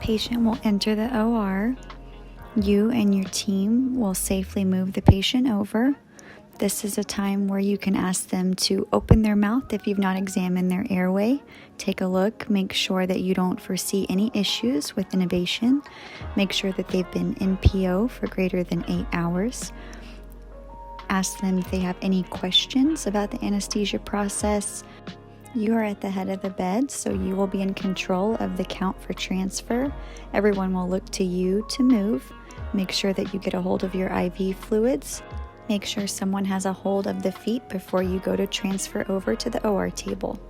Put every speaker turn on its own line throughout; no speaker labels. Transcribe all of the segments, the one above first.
Patient will enter the OR. You and your team will safely move the patient over. This is a time where you can ask them to open their mouth if you've not examined their airway. Take a look, make sure that you don't foresee any issues with intubation. Make sure that they've been in PO for greater than 8 hours. Ask them if they have any questions about the anesthesia process. You are at the head of the bed, so you will be in control of the count for transfer. Everyone will look to you to move. Make sure that you get a hold of your IV fluids. Make sure someone has a hold of the feet before you go to transfer over to the OR table.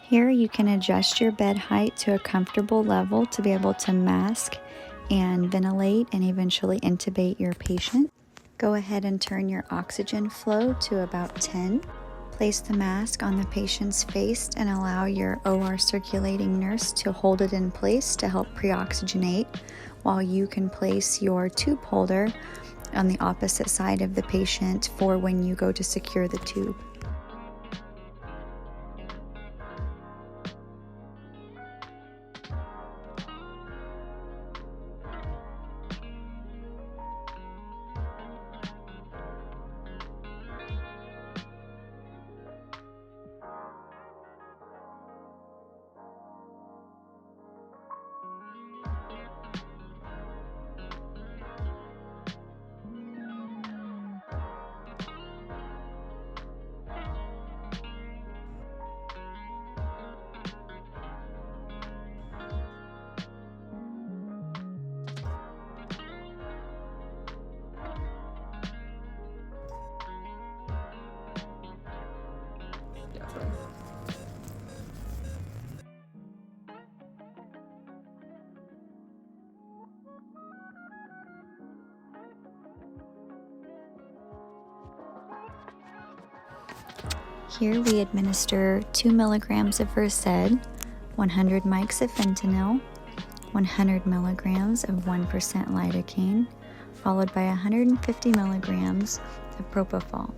Here you can adjust your bed height to a comfortable level to be able to mask and ventilate and eventually intubate your patient. Go ahead and turn your oxygen flow to about 10. Place the mask on the patient's face and allow your OR circulating nurse to hold it in place to help pre-oxygenate, while you can place your tube holder on the opposite side of the patient for when you go to secure the tube. Here we administer 2 milligrams of Versed, 100 mics of fentanyl, 100 milligrams of 1% lidocaine, followed by 150 milligrams of propofol.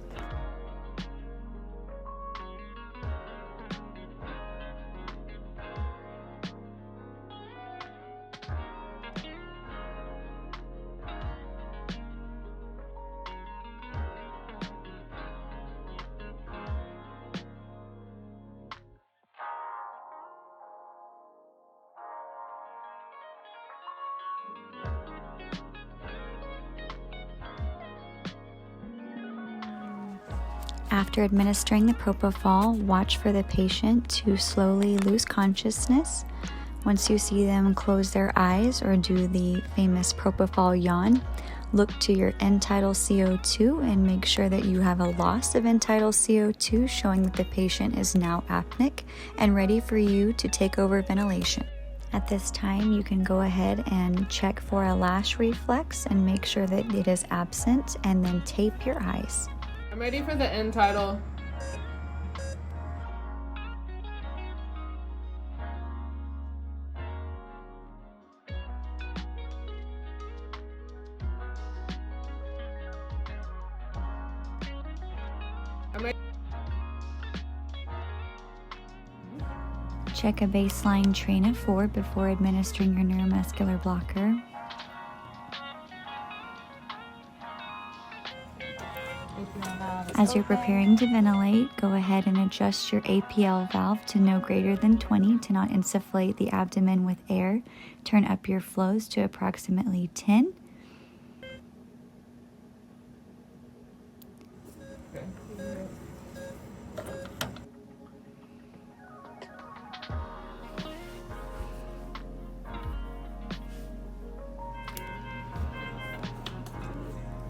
After administering the propofol, watch for the patient to slowly lose consciousness. Once you see them close their eyes or do the famous propofol yawn, look to your end-tidal CO2 and make sure that you have a loss of end-tidal CO2, showing that the patient is now apneic and ready for you to take over ventilation. At this time, you can go ahead and check for a lash reflex and make sure that it is absent, and then tape your eyes.
I'm ready for the end title.
Check a baseline train of 4 before administering your neuromuscular blocker. As you're preparing to ventilate, go ahead and adjust your APL valve to no greater than 20 to not insufflate the abdomen with air. Turn up your flows to approximately 10.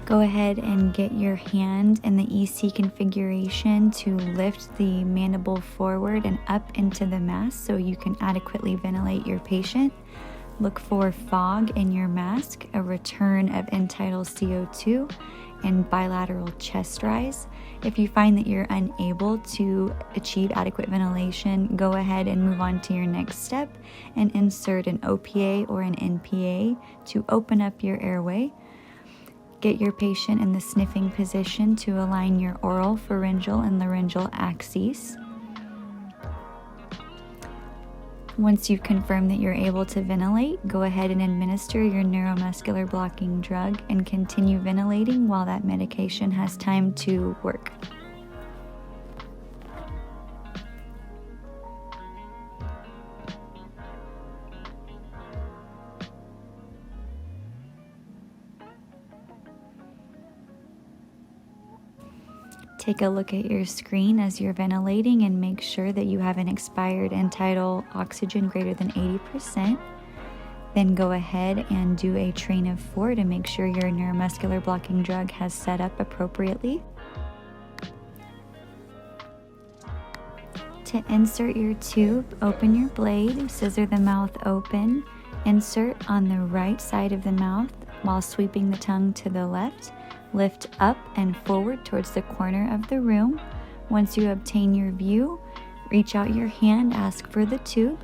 Go ahead and get your hand in the EC configuration to lift the mandible forward and up into the mask so you can adequately ventilate your patient. Look for fog in your mask, a return of end-tidal CO2, and bilateral chest rise. If you find that you're unable to achieve adequate ventilation, go ahead and move on to your next step and insert an OPA or an NPA to open up your airway. Get your patient in the sniffing position to align your oral, pharyngeal, and laryngeal axes. Once you've confirmed that you're able to ventilate, go ahead and administer your neuromuscular blocking drug and continue ventilating while that medication has time to work. Take a look at your screen as you're ventilating and make sure that you have an expired end-tidal oxygen greater than 80%. Then go ahead and do a train of 4 to make sure your neuromuscular blocking drug has set up appropriately. To insert your tube, open your blade, scissor the mouth open, insert on the right side of the mouth while sweeping the tongue to the left. Lift up and forward towards the corner of the room. Once you obtain your view, reach out your hand, ask for the tube.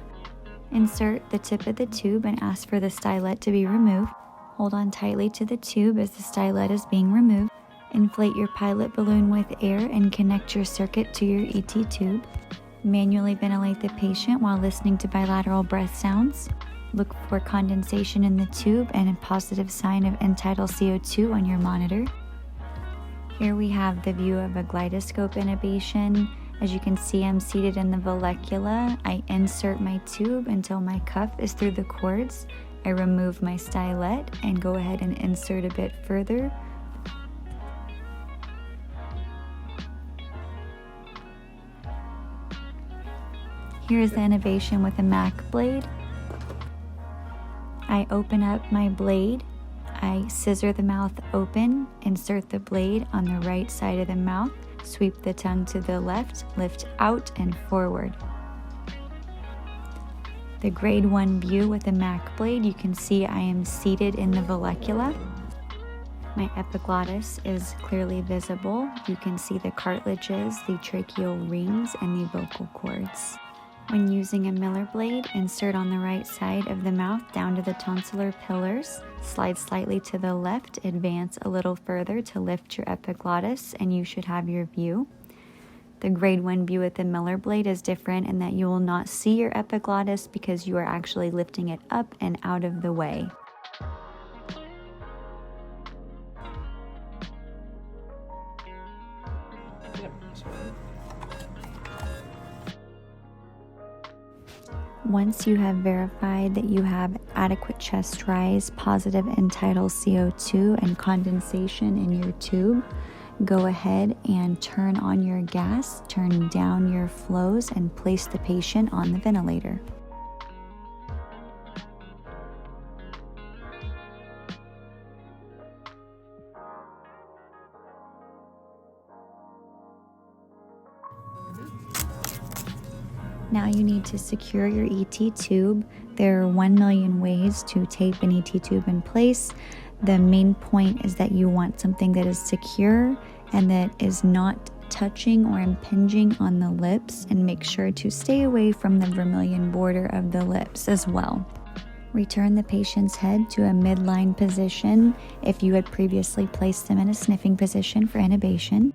Insert the tip of the tube and ask for the stylet to be removed. Hold on tightly to the tube as the stylet is being removed. Inflate your pilot balloon with air and connect your circuit to your ET tube. Manually ventilate the patient while listening to bilateral breath sounds. Look for condensation in the tube and a positive sign of end-tidal CO2 on your monitor. Here we have the view of a glidoscope intubation. As you can see, I'm seated in the vallecula. I insert my tube until my cuff is through the cords. I remove my stylet and go ahead and insert a bit further. Here's the intubation with a Mac blade. I open up my blade, I scissor the mouth open, insert the blade on the right side of the mouth, sweep the tongue to the left, lift out and forward. The grade 1 view with the Mac blade, you can see I am seated in the vallecula. My epiglottis is clearly visible. You can see the cartilages, the tracheal rings, and the vocal cords. When using a Miller blade, insert on the right side of the mouth down to the tonsillar pillars, slide slightly to the left, advance a little further to lift your epiglottis, and you should have your view. The grade 1 view with the Miller blade is different in that you will not see your epiglottis because you are actually lifting it up and out of the way. Once you have verified that you have adequate chest rise, positive end-tidal CO2, and condensation in your tube, go ahead and turn on your gas, turn down your flows, and place the patient on the ventilator. Now you need to secure your ET tube. There are 1 million ways to tape an ET tube in place. The main point is that you want something that is secure and that is not touching or impinging on the lips, and make sure to stay away from the vermilion border of the lips as well. Return the patient's head to a midline position if you had previously placed them in a sniffing position for intubation.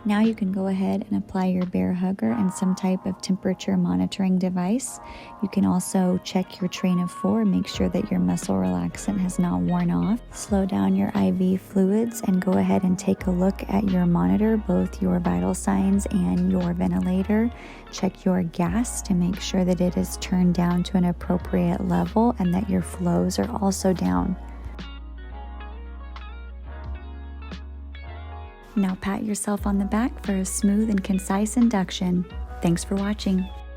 Now you can go ahead and apply your bear hugger and some type of temperature monitoring device. You can also check your train of 4, make sure that your muscle relaxant has not worn off. Slow down your IV fluids and go ahead and take a look at your monitor, both your vital signs and your ventilator. Check your gas to make sure that it is turned down to an appropriate level and that your flows are also down. Now pat yourself on the back for a smooth and concise induction. Thanks for watching.